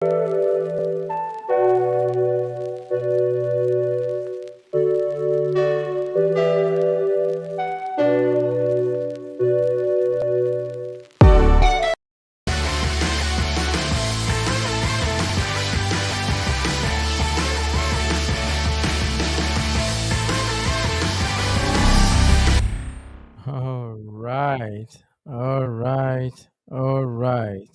All right. All right. All right.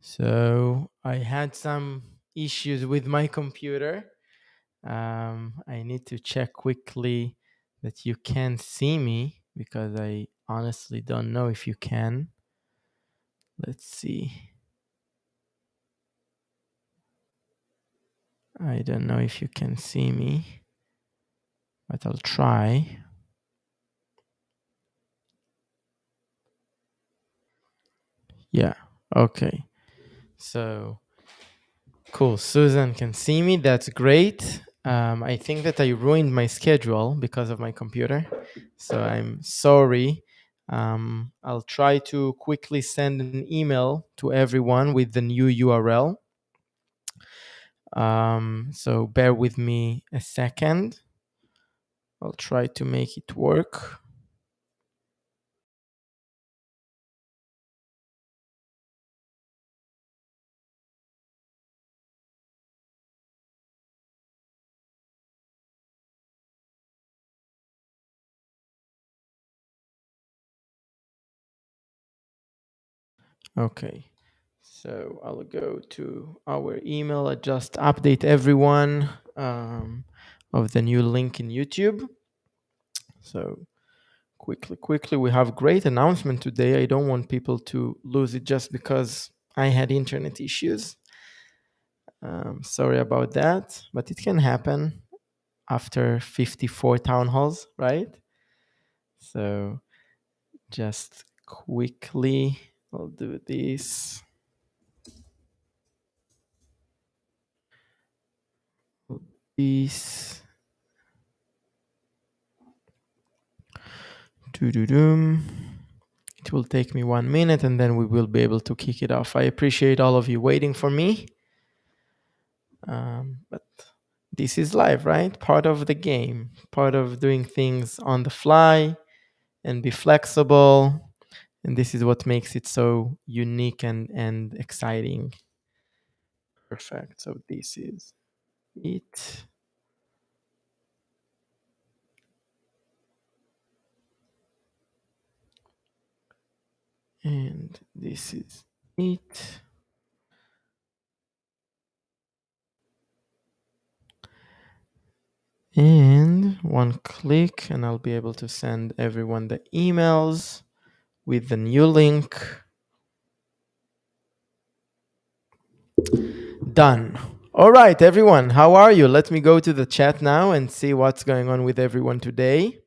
So I had some issues with my computer. I need to check quickly that you can see me because I honestly don't know if you can. Let's see. I don't know if you can see me, but I'll try. Yeah. Okay. So cool. Susan can see me. That's great. I think that I ruined my schedule because of my computer. So I'm sorry. I'll try to quickly send an email to everyone with the new URL. So bear with me a second. I'll try to make it work. Okay. So I'll go to our email. I just update everyone of the new link in YouTube. So quickly, we have great announcement today. I don't want people to lose it just because I had internet issues. Sorry about that, but it can happen after 54 town halls, right? So just quickly, I'll do this. This. Doo-doo-doom. It will take me 1 minute and then we will be able to kick it off. I appreciate all of you waiting for me. But this is life, right? Part of the game, part of doing things on the fly and be flexible. And this is what makes it so unique and exciting. Perfect. So this is it. And this is it. And one click, and I'll be able to send everyone the emails with the new link. Done. All right, everyone, how are you? Let me go to the chat now and see what's going on with everyone today.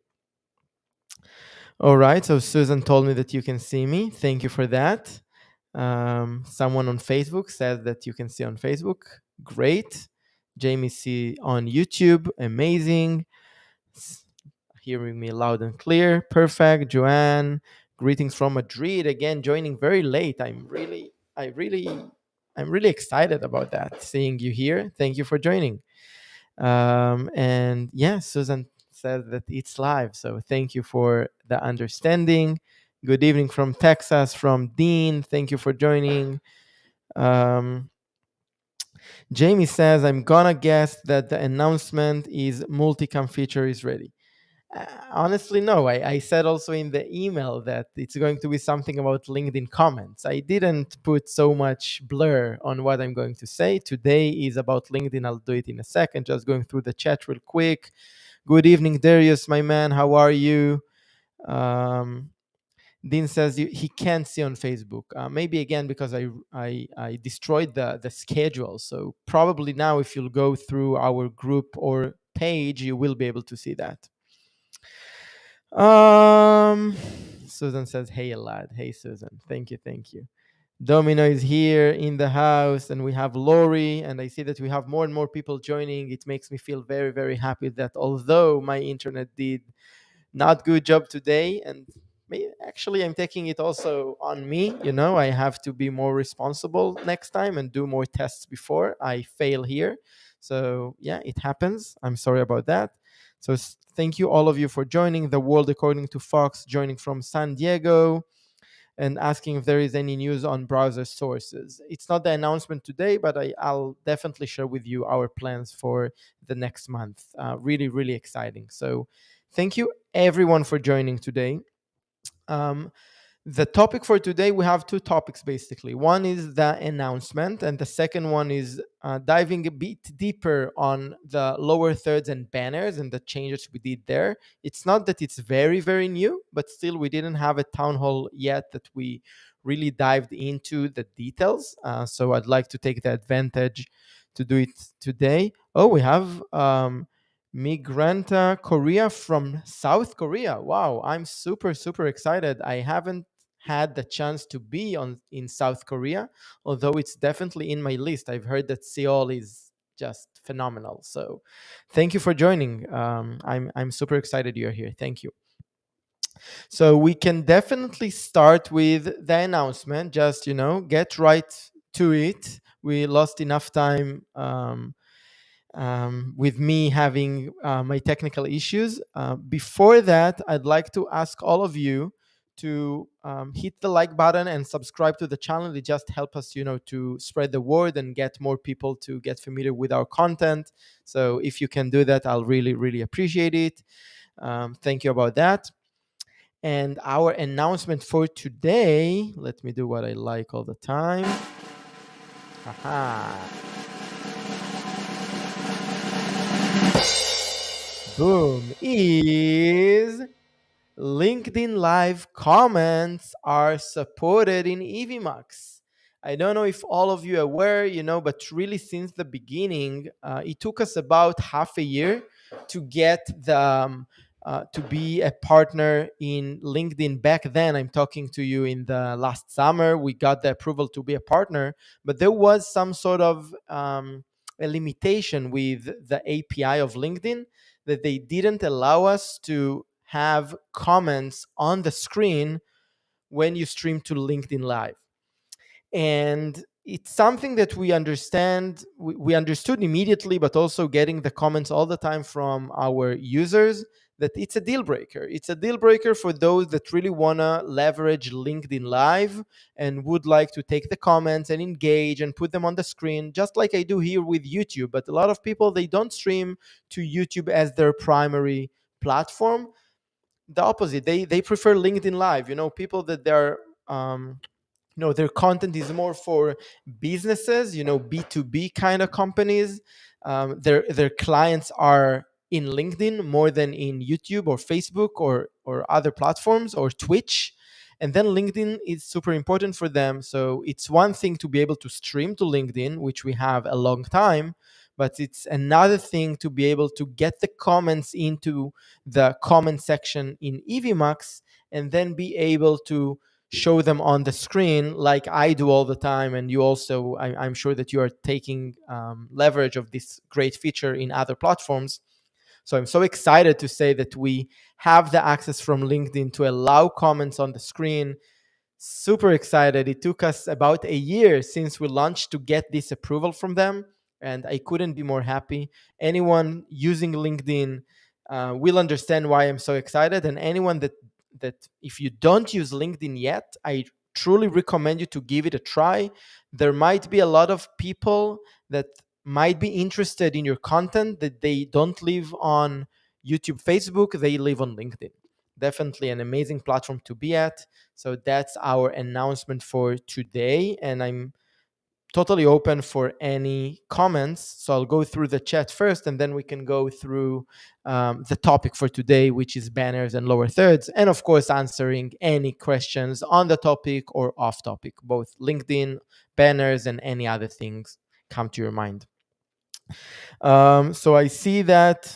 All right, so Susan told me that you can see me. Thank you for that. Someone on Facebook said that you can see on Facebook. Great. Jamie see on YouTube. Amazing. Hearing me loud and clear. Perfect. Joanne, greetings from Madrid. Again, joining very late. I'm really excited about that. Seeing you here. Thank you for joining. And yeah, Susan said that it's live. So thank you for the understanding. Good evening from Texas, from Dean. Thank you for joining. Um, Jamie says, I'm gonna guess that the announcement is multicam feature is ready. Honestly, no. I said also in the email that it's going to be something about LinkedIn comments. I didn't put so much blur on what I'm going to say. Today is about LinkedIn. I'll do it in a second. Just going through the chat real quick. Good evening, Darius, my man. How are you? Um, Dean says he can't see on Facebook. Maybe again because I destroyed the schedule. So probably now, if you'll go through our group or page, you will be able to see that. Um, Susan says, "Hey, lad. Hey, Susan. Thank you, thank you." Domino is here in the house, and we have Lori, and I see that we have more and more people joining. It makes me feel very happy that although my internet did not good job today, and Actually, I'm taking it also on me. I have to be more responsible next time and do more tests before I fail here. So yeah, it happens. I'm sorry about that. So thank you all of you for joining the world according to Fox, joining from San Diego and asking if there is any news on browser sources. It's not the announcement today, but I'll definitely share with you our plans for the next month. Really, really exciting. So thank you everyone for joining today. Um, the topic for today, we have two topics basically. One is the announcement, and the second one is diving a bit deeper on the lower thirds and banners and the changes we did there. It's not that it's very, very new, but still, we didn't have a town hall yet that we really dived into the details. So I'd like to take the advantage to do it today. Oh, we have Migranta Korea from South Korea. Wow, I'm super, super excited. I haven't had the chance to be on in South Korea, although it's definitely in my list. I've heard that Seoul is just phenomenal. So, thank you for joining. I'm super excited you're here. Thank you. So we can definitely start with the announcement. Just get right to it. We lost enough time. With me having my technical issues. Before that, I'd like to ask all of you to hit the like button and subscribe to the channel. It just helps us, to spread the word and get more people to get familiar with our content. So if you can do that, I'll really, really appreciate it. Thank you about that. And our announcement for today, let me do what I like all the time. Haha. Boom, is LinkedIn Live comments are supported in Evmux. I don't know if all of you are aware, but really since the beginning, it took us about half a year to get to be a partner in LinkedIn. Back then, I'm talking to you in the last summer, we got the approval to be a partner, but there was some sort of a limitation with the API of LinkedIn that they didn't allow us to have comments on the screen when you stream to LinkedIn Live. And it's something that we understand, we understood immediately, but also getting the comments all the time from our users that it's a deal breaker. It's a deal breaker for those that really want to leverage LinkedIn Live and would like to take the comments and engage and put them on the screen, just like I do here with YouTube. But a lot of people, they don't stream to YouTube as their primary platform. The opposite, they prefer LinkedIn Live. People that they're their content is more for businesses, B2B kind of companies. Their clients are in LinkedIn more than in YouTube or Facebook or other platforms or Twitch. And then LinkedIn is super important for them. So it's one thing to be able to stream to LinkedIn, which we have a long time, but it's another thing to be able to get the comments into the comment section in Evmux and then be able to show them on the screen like I do all the time. And you also, I'm sure that you are taking leverage of this great feature in other platforms. So I'm so excited to say that we have the access from LinkedIn to allow comments on the screen. Super excited. It took us about a year since we launched to get this approval from them, and I couldn't be more happy. Anyone using LinkedIn will understand why I'm so excited, and anyone that if you don't use LinkedIn yet, I truly recommend you to give it a try. There might be a lot of people that might be interested in your content that they don't live on YouTube, Facebook, they live on LinkedIn. Definitely an amazing platform to be at. So that's our announcement for today. And I'm totally open for any comments. So I'll go through the chat first, and then we can go through the topic for today, which is banners and lower thirds. And of course, answering any questions on the topic or off topic, both LinkedIn, banners, and any other things come to your mind. So I see that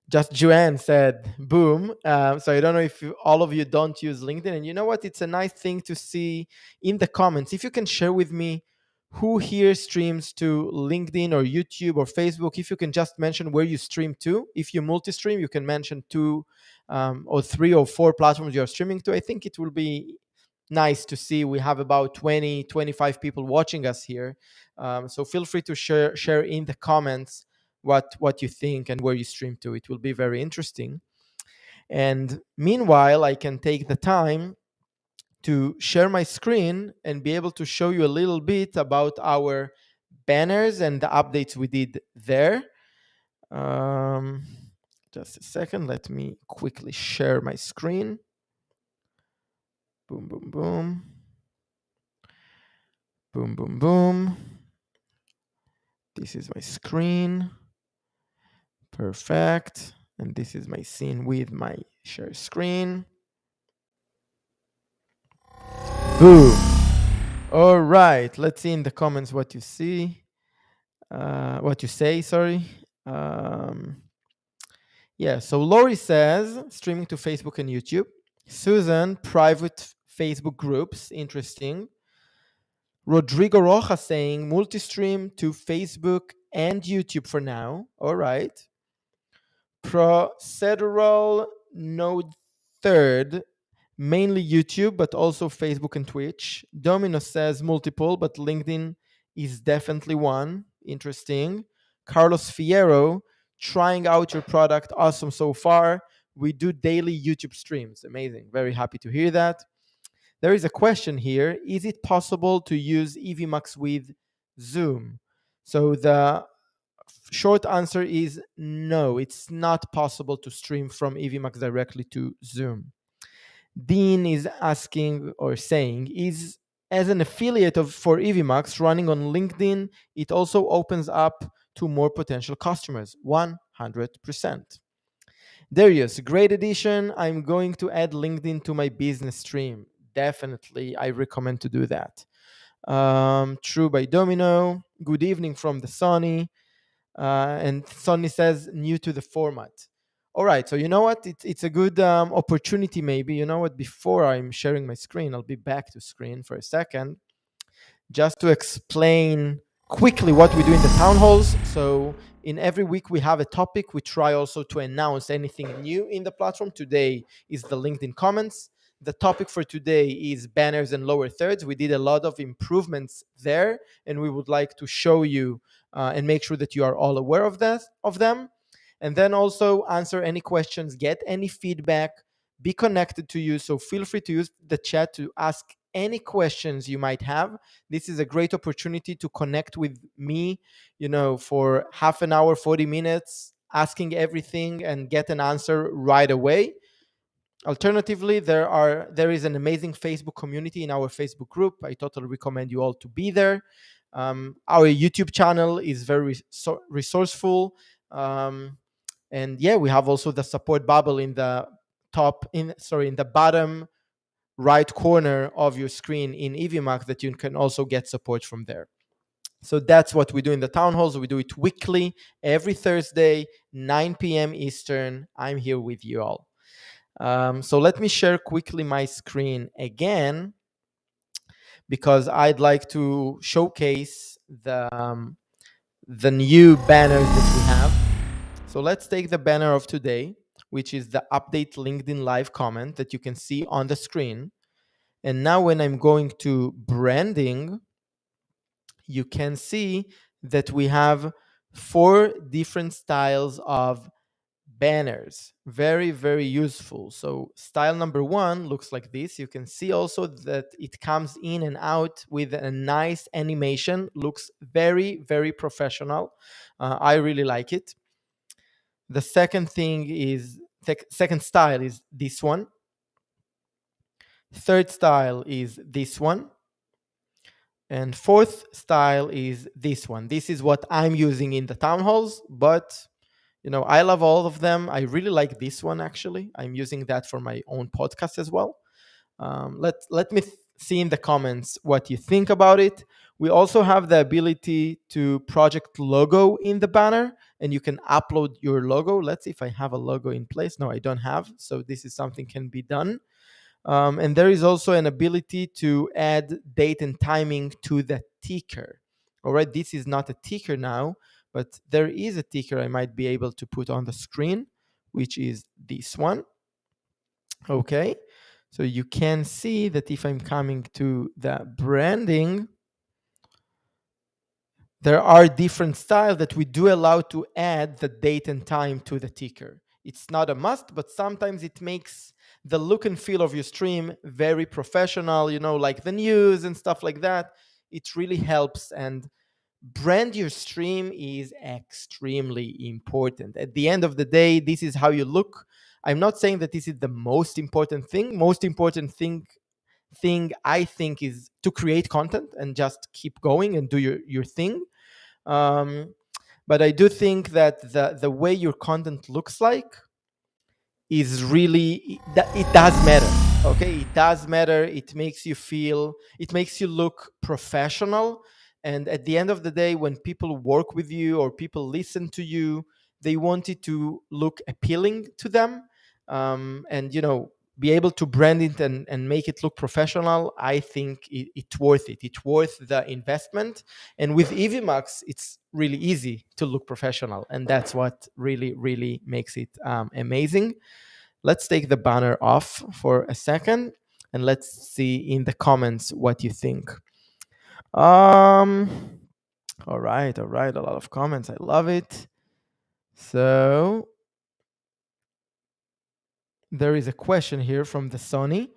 just Joanne said, boom. So I don't know if all of you don't use LinkedIn. And you know what? It's a nice thing to see in the comments. If you can share with me Who here streams to LinkedIn or YouTube or Facebook? If you can just mention where you stream to. If you multi-stream, you can mention two or three or four platforms you're streaming to. I think it will be nice to see. We have about 20, 25 people watching us here. So feel free to share in the comments what you think and where you stream to. It will be very interesting. And meanwhile, I can take the time to share my screen and be able to show you a little bit about our banners and the updates we did there. Um, just a second. Let me quickly share my screen. Boom, boom, boom. Boom, boom, boom. This is my screen. Perfect. And this is my scene with my share screen. Boom. All right. Let's see in the comments what you see. What you say, sorry. Yeah, so Lori says streaming to Facebook and YouTube. Susan, private Facebook groups, interesting. Rodrigo Rojas saying multi-stream to Facebook and YouTube for now. All right. Procedural node third, mainly YouTube, but also Facebook and Twitch. Domino says multiple, but LinkedIn is definitely one. Interesting. Carlos Fierro, trying out your product. Awesome so far. We do daily YouTube streams. Amazing. Very happy to hear that. There is a question here. Is it possible to use Evmux with Zoom? So the short answer is no, it's not possible to stream from Evmux directly to Zoom. Dean is asking or saying, is as an affiliate for Evmux running on LinkedIn, it also opens up to more potential customers. 100%. Darius, great addition. I'm going to add LinkedIn to my business stream. Definitely, I recommend to do that. True by Domino. Good evening from the Sonny. And Sonny says, new to the format. All right, so you know what? It's a good opportunity, maybe. You know what? Before I'm sharing my screen, I'll be back to screen for a second, just to explain quickly what we do in the town halls. So in every week we have a topic. We try also to announce anything new in the platform. Today is the LinkedIn comments. The topic for today is banners and lower thirds. We did a lot of improvements there, and we would like to show you and make sure that you are all aware of them. And then also answer any questions, get any feedback, be connected to you. So feel free to use the chat to ask any questions you might have. This is a great opportunity to connect with me, for half an hour, 40 minutes, asking everything and get an answer right away. Alternatively, there is an amazing Facebook community in our Facebook group. I totally recommend you all to be there. Our YouTube channel is very resourceful. And yeah, we have also the support bubble in the in the bottom right corner of your screen in Evmux that you can also get support from there. So that's what we do in the town halls. We do it weekly, every Thursday, 9 p.m. Eastern. I'm here with you all. So let me share quickly my screen again, because I'd like to showcase the new banners that we have. So let's take the banner of today, which is the update LinkedIn live comment that you can see on the screen. And now when I'm going to branding, you can see that we have 4 different styles of banners. Very, very useful. So style number 1 looks like this. You can see also that it comes in and out with a nice animation. Looks very, very professional. I really like it. The second style is this one. Third style is this one. And fourth style is this one. This is what I'm using in the town halls, but I love all of them. I really like this one, actually. I'm using that for my own podcast as well. Let me see in the comments what you think about it. We also have the ability to project logo in the banner, and you can upload your logo. Let's see if I have a logo in place. No, I don't have. So this is something can be done. And there is also an ability to add date and timing to the ticker. All right, this is not a ticker now, but there is a ticker I might be able to put on the screen, which is this one. Okay, so you can see that if I'm coming to the branding, there are different styles that we do allow to add the date and time to the ticker. It's not a must, but sometimes it makes the look and feel of your stream very professional, like the news and stuff like that. It really helps, and brand your stream is extremely important. At the end of the day, this is how you look. I'm not saying that this is the most important thing. Most important thing I think is to create content and just keep going and do your thing. Um, but I do think that the way your content looks like is really it does matter. Okay, it does matter. It makes you look professional, and at the end of the day, when people work with you or people listen to you, they want it to look appealing to them, and be able to brand it and make it look professional. I think it's worth it. It's worth the investment. And with Evmux, it's really easy to look professional, and that's what really really makes it amazing. Let's take the banner off for a second and let's see in the comments what you think. Um, all right, all right. A lot of comments. I love it. So there is a question here from the Sony.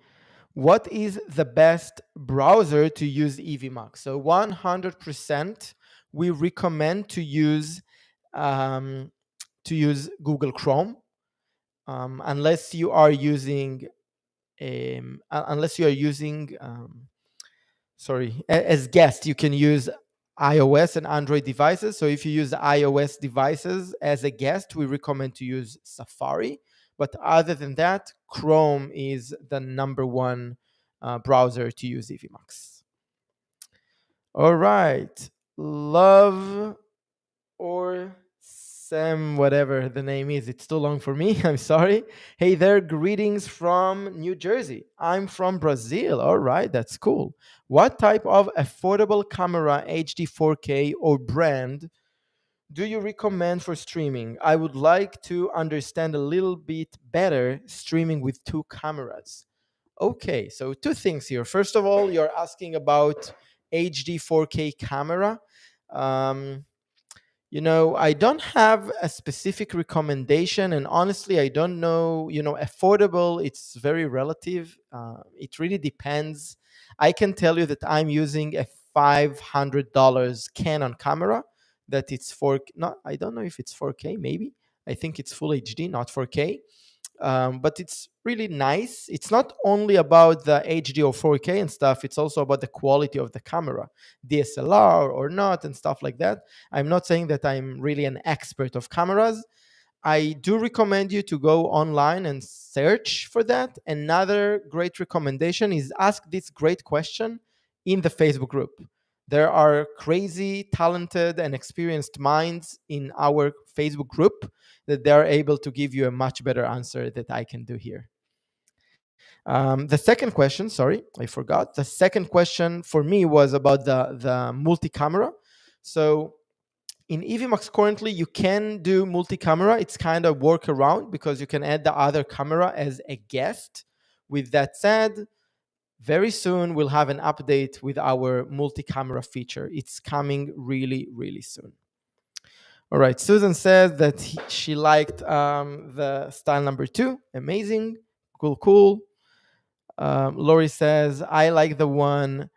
What is the best browser to use Evmux? So 100% we recommend um, to use Google Chrome, unless you are using unless you are using sorry, as guest, you can use iOS and Android devices. So if you use iOS devices as a guest, we recommend to use Safari. But other than that, Chrome is the number one browser to use Evmux. All right. Love or Sam, whatever the name is. It's too long for me. I'm sorry. Hey there, greetings from New Jersey. I'm from Brazil. All right, that's cool. What type of affordable camera, HD 4K or brand, do you recommend for streaming? I would like to understand a little bit better streaming with two cameras. Okay, so two things here. First of all, you're asking about HD 4K camera. Um, I don't have a specific recommendation, and honestly, I don't know. Affordable, it's very relative. It really depends. I can tell you that I'm using a $500 Canon camera that it's for not I don't know if it's 4K, maybe. I think it's full HD, not 4K. But it's really nice. It's not only about the HD or 4K and stuff, it's also about the quality of the camera, DSLR or not, and stuff like that. I'm not saying that I'm really an expert of cameras. I do recommend you to go online and search for that. Another great recommendation is ask this great question in the Facebook group. There are crazy, talented, and experienced minds in our Facebook group that they are able to give you a much better answer that I can do here. The second question, sorry, I forgot. The second question for me was about the multi-camera. So in Evmux currently, you can do multi-camera. It's kind of workaround because you can add the other camera as a guest. With that said, very soon we'll have an update with our multi-camera feature. It's coming really, really soon. All right, Susan says that she liked the style number 2. Amazing, cool, cool. Lori says, I like the one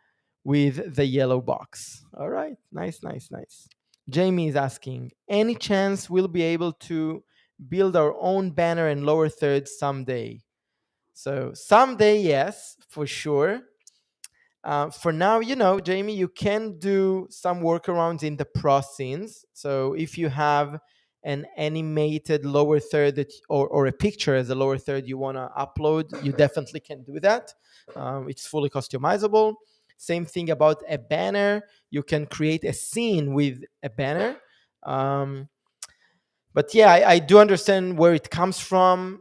with the yellow box. All right, nice, nice, nice. Jamie is asking, any chance we'll be able to build our own banner and lower third someday? So someday, yes, for sure. For now, Jamie, you can do some workarounds in the pro scenes. So if you have an animated lower third or a picture as a lower third you want to upload, you definitely can do that. It's fully customizable. Same thing about a banner. You can create a scene with a banner. But yeah, I do understand where it comes from.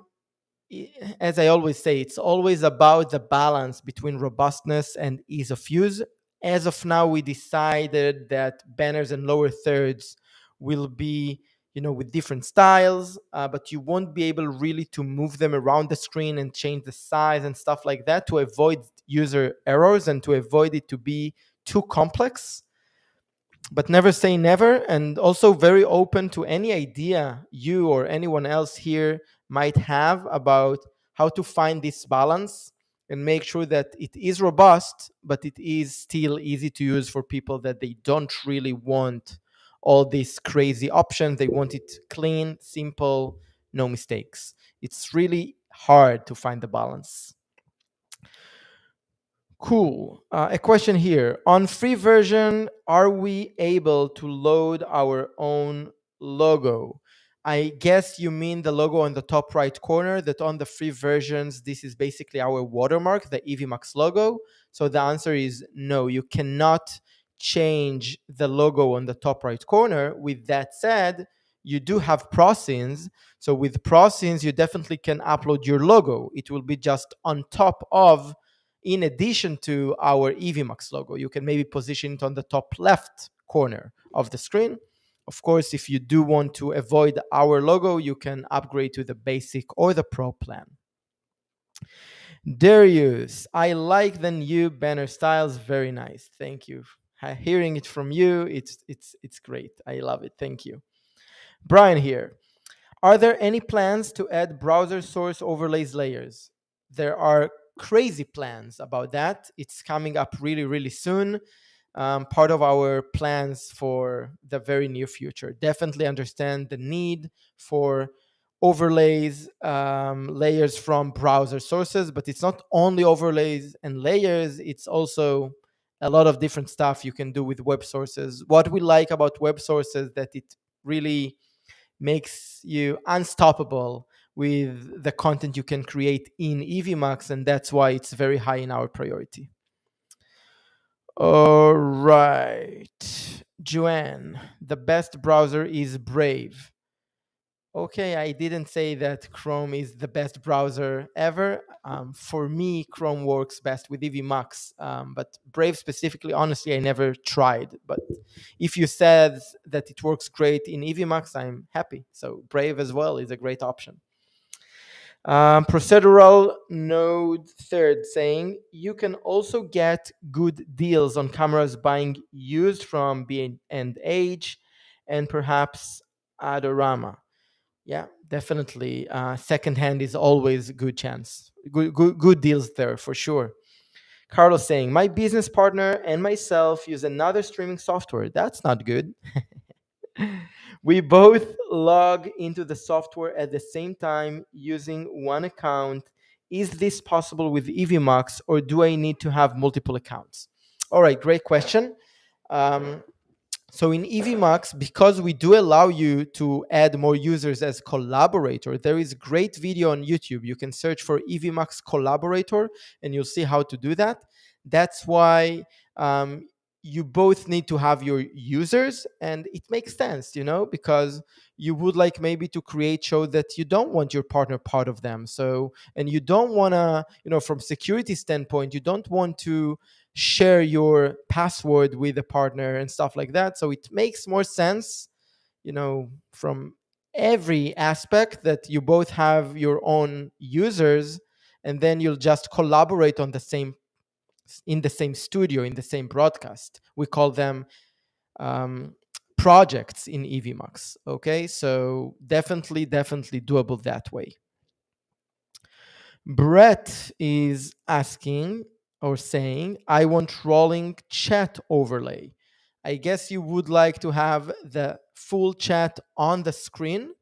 As I always say, it's always about the balance between robustness and ease of use. As of now, we decided that banners and lower thirds will be, with different styles, but you won't be able really to move them around the screen and change the size and stuff like that to avoid user errors and to avoid it to be too complex. But never say never, and also very open to any idea you or anyone else here might have about how to find this balance and make sure that it is robust but it is still easy to use for people that they don't really want all these crazy options. They want it clean, simple, no mistakes. It's really hard to find the balance. Cool. A question here. On free version, are we able to load our own logo? I guess you mean the logo on the top right corner, that on the free versions, this is basically our watermark, the Evmux logo. So the answer is no, you cannot change the logo on the top right corner. With that said, you do have prosins. So with prosins, you definitely can upload your logo. It will be just on top of, in addition to our Evmux logo. You can maybe position it on the top left corner of the screen. Of course, if you do want to avoid our logo, you can upgrade to the basic or the pro plan. Darius, I like the new banner styles. Very nice. Thank you. Hearing it from you, it's great. I love it. Thank you. Brian here. Are there any plans to add browser source overlays layers? There are crazy plans about that. It's coming up really, really soon. Part of our plans for the very near future. Definitely understand the need for overlays, layers from browser sources, but it's not only overlays and layers, it's also a lot of different stuff you can do with web sources. What we like about web sources that it really makes you unstoppable with the content you can create in Evmux, and that's why it's very high in our priority. All right, Joanne, the best browser is Brave. Okay, I didn't say that Chrome is the best browser ever. For me, Chrome works best with Evmux, but Brave specifically, honestly, I never tried. But if you said that it works great in Evmux, I'm happy. So Brave as well is a great option. Procedural Node Third saying you can also get good deals on cameras buying used from B&H and perhaps Adorama. Yeah, definitely. Secondhand is always a good chance. Good deals there for sure. Carlos saying, my business partner and myself use another streaming software. That's not good. We both log into the software at the same time using one account. Is this possible with Evmux, or do I need to have multiple accounts? All right, great question. Um, so in Evmux, because we do allow you to add more users as collaborator, there is a great video on YouTube. You can search for Evmux collaborator and you'll see how to do that. That's why you both need to have your users, and it makes sense, because you would like maybe to create show that you don't want your partner part of them. So, and you don't want to, from security standpoint, you don't want to share your password with a partner and stuff like that. So it makes more sense, from every aspect, that you both have your own users, and then you'll just collaborate on the same in the same studio, in the same broadcast. We call them um, projects in Evmux. Okay, so definitely doable that way. Brett is asking or saying, I want rolling chat overlay. I guess you would like to have the full chat on the screen,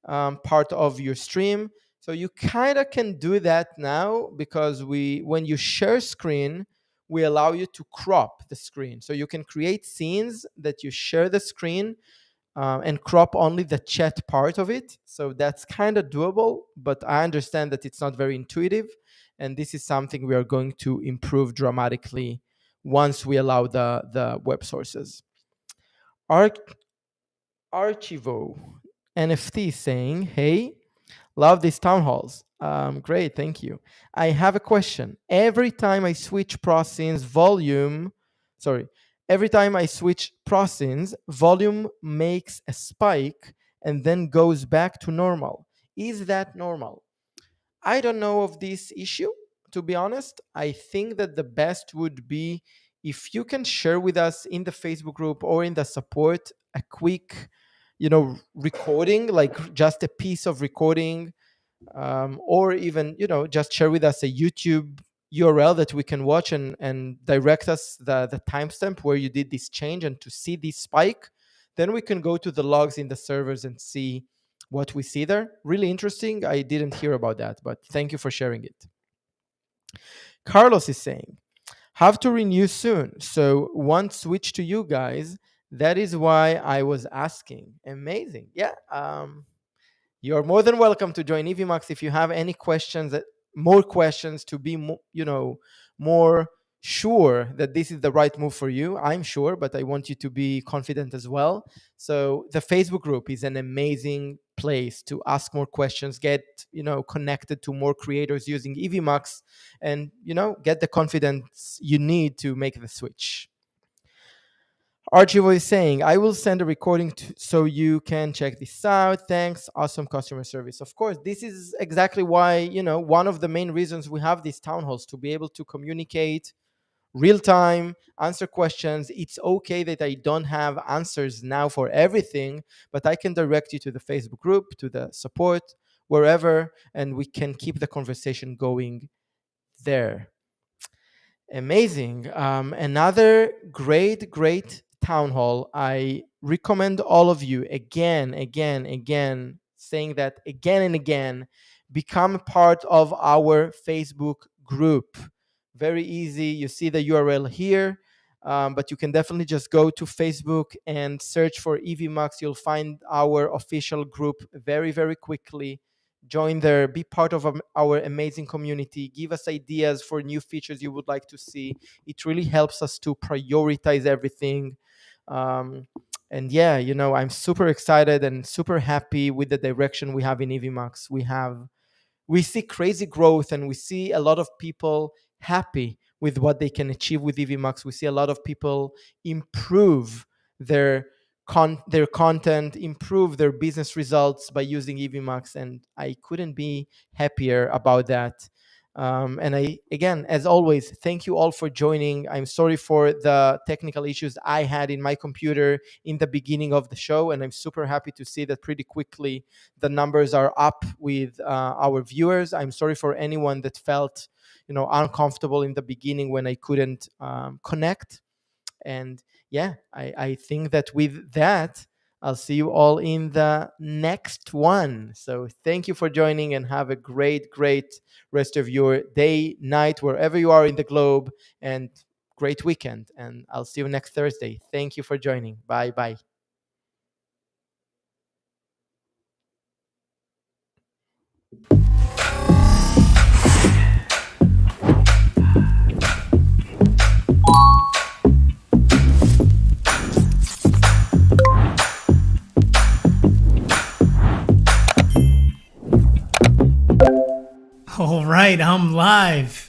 part of your stream. So you kind of can do that now, because when you share screen, we allow you to crop the screen. So you can create scenes that you share the screen, and crop only the chat part of it. So that's kind of doable, but I understand that it's not very intuitive. And this is something we are going to improve dramatically once we allow the web sources. Archivo NFT saying, hey, love these town halls. Great, thank you. I have a question. Every time I switch processing's volume, sorry, every time I switch processings, volume makes a spike and then goes back to normal. Is that normal? I don't know of this issue, to be honest. I think that the best would be if you can share with us in the Facebook group or in the support a quick, recording, like just a piece of recording, or even, just share with us a YouTube URL that we can watch and direct us the timestamp where you did this change and to see this spike. Then we can go to the logs in the servers and see what we see there. Really interesting. I didn't hear about that, but thank you for sharing it. Carlos is saying, have to renew soon. So one switch to you guys. That is why I was asking. Amazing. Yeah. You're more than welcome to join Evmux if you have any questions, more questions to be, more sure that this is the right move for you. I'm sure, but I want you to be confident as well. So the Facebook group is an amazing place to ask more questions, get, connected to more creators using Evmux, and, get the confidence you need to make the switch. Archie was saying, I will send a recording so you can check this out. Thanks. Awesome customer service. Of course, this is exactly why, one of the main reasons we have these town halls, to be able to communicate real time, answer questions. It's okay that I don't have answers now for everything, but I can direct you to the Facebook group, to the support, wherever, and we can keep the conversation going there. Amazing. Another great town hall. I recommend all of you again, saying that again and again, become part of our Facebook group. Very easy. You see the URL here, but you can definitely just go to Facebook and search for Evmux. You'll find our official group very quickly. Join there, be part of our amazing community, give us ideas for new features you would like to see. It really helps us to prioritize everything. And yeah, I'm super excited and super happy with the direction we have in Evmux. We see crazy growth, and we see a lot of people happy with what they can achieve with Evmux. We see a lot of people improve their their content, improve their business results by using Evmux, and I couldn't be happier about that. And I, again, as always, thank you all for joining. I'm sorry for the technical issues I had in my computer in the beginning of the show, and I'm super happy to see that pretty quickly the numbers are up with our viewers. I'm sorry for anyone that felt, uncomfortable in the beginning when I couldn't connect. And yeah, I think that with that, I'll see you all in the next one. So thank you for joining, and have a great rest of your day, night, wherever you are in the globe, and great weekend. And I'll see you next Thursday. Thank you for joining. Bye. All right, I'm live.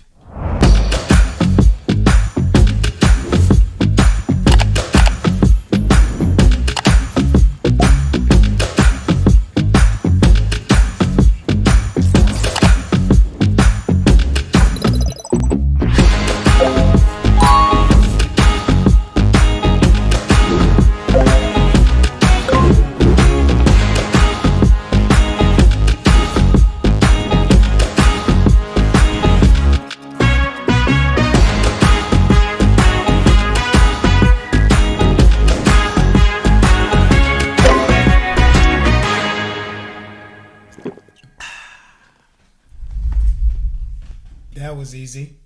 That was easy.